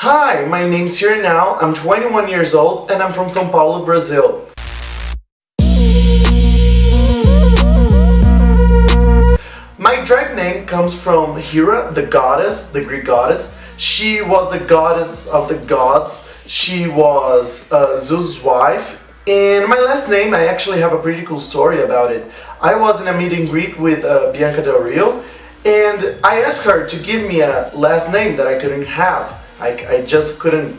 Hi, my name's Hera now, I'm 21 years old and I'm from São Paulo, Brazil. My drag name comes from Hera, the goddess, the Greek goddess. She was the goddess of the gods. She was Zeus' wife. And my last name, I actually have a pretty cool story about it. I was in a meet and greet with Bianca Del Rio, and I asked her to give me a last name that I couldn't have. I just couldn't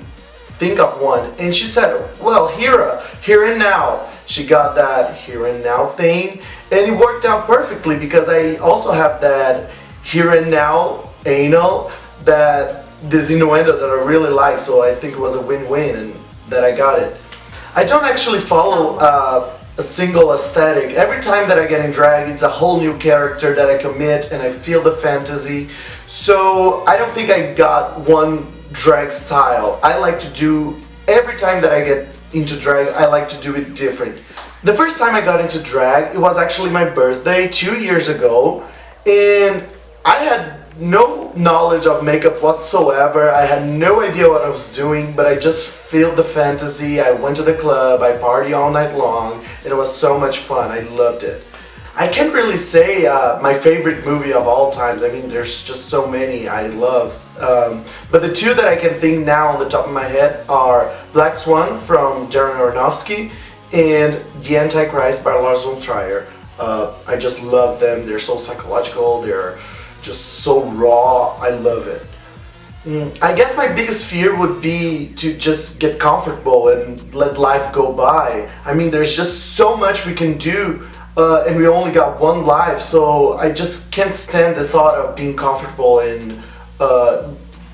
think of one. And she said, well, Hera, here and now. She got that here and now thing, and it worked out perfectly because I also have that here and now anal, that this innuendo that I really like, so I think it was a win-win and that I got it. I don't actually follow a single aesthetic. Every time that I get in drag, it's a whole new character that I commit and I feel the fantasy. So I don't think I got one drag style. I like to do, every time that I get into drag, I like to do it different. The first time I got into drag, it was actually my birthday 2 years ago, and I had no knowledge of makeup whatsoever. I had no idea what I was doing, but I just felt the fantasy. I went to the club, I partied all night long, and it was so much fun. I loved it. I can't really say my favorite movie of all times. I mean, there's just so many I love. But the two that I can think now on the top of my head are Black Swan from Darren Aronofsky and The Antichrist by Lars von Trier. I just love them. They're so psychological. They're just so raw. I love it. I guess my biggest fear would be to just get comfortable and let life go by. I mean, there's just so much we can do, and we only got one life, so I just can't stand the thought of being comfortable and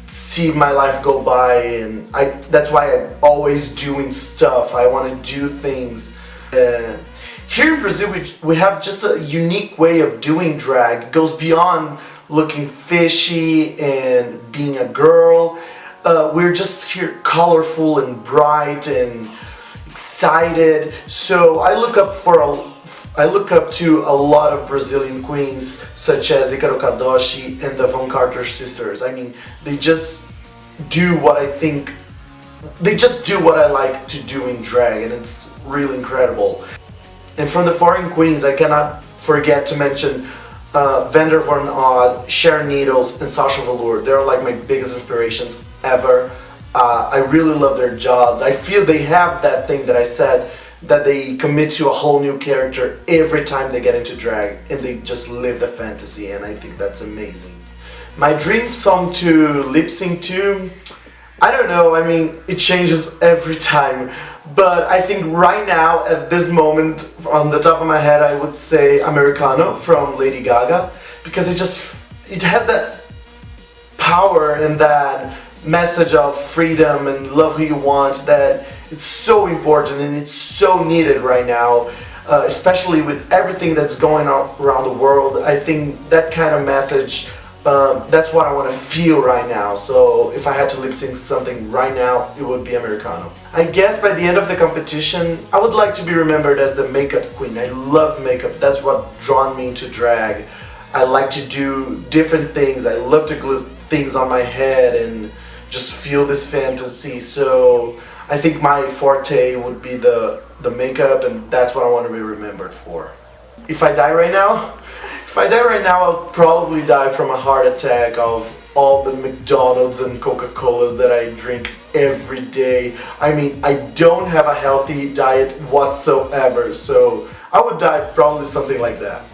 see my life go by, and that's why I'm always doing stuff. I want to do things. Here in Brazil, we have just a unique way of doing drag. It goes beyond looking fishy and being a girl. We're just here colorful and bright and excited. So I look up to a lot of Brazilian queens such as Icaro Kadoshi and the Von Carter sisters. I mean, they just do what I think, they just do what I like to do in drag, and it's really incredible. And from the foreign queens, I cannot forget to mention Vander Von Odd, Sharon Needles, and Sasha Velour. They're like my biggest inspirations ever. I really love their jobs. I feel they have that thing that I said, that they commit to a whole new character every time they get into drag, and they just live the fantasy, and I think that's amazing. My dream song to lip sync to, I don't know, I mean, it changes every time, but I think right now, at this moment, on the top of my head, I would say Americano from Lady Gaga, because it has that power and that message of freedom and love who you want, that it's so important and it's so needed right now, especially with everything that's going on around the world. I think that kind of message, that's what I want to feel right now. So if I had to lip sync something right now, it would be Americano. I guess by the end of the competition, I would like to be remembered as the makeup queen. I love makeup. That's what drawn me into drag. I like to do different things. I love to glue things on my head and just feel this fantasy. So I think my forte would be the makeup, and that's what I want to be remembered for. If I die right now, I'll probably die from a heart attack of all the McDonald's and Coca-Colas that I drink every day. I mean, I don't have a healthy diet whatsoever, so I would die probably something like that.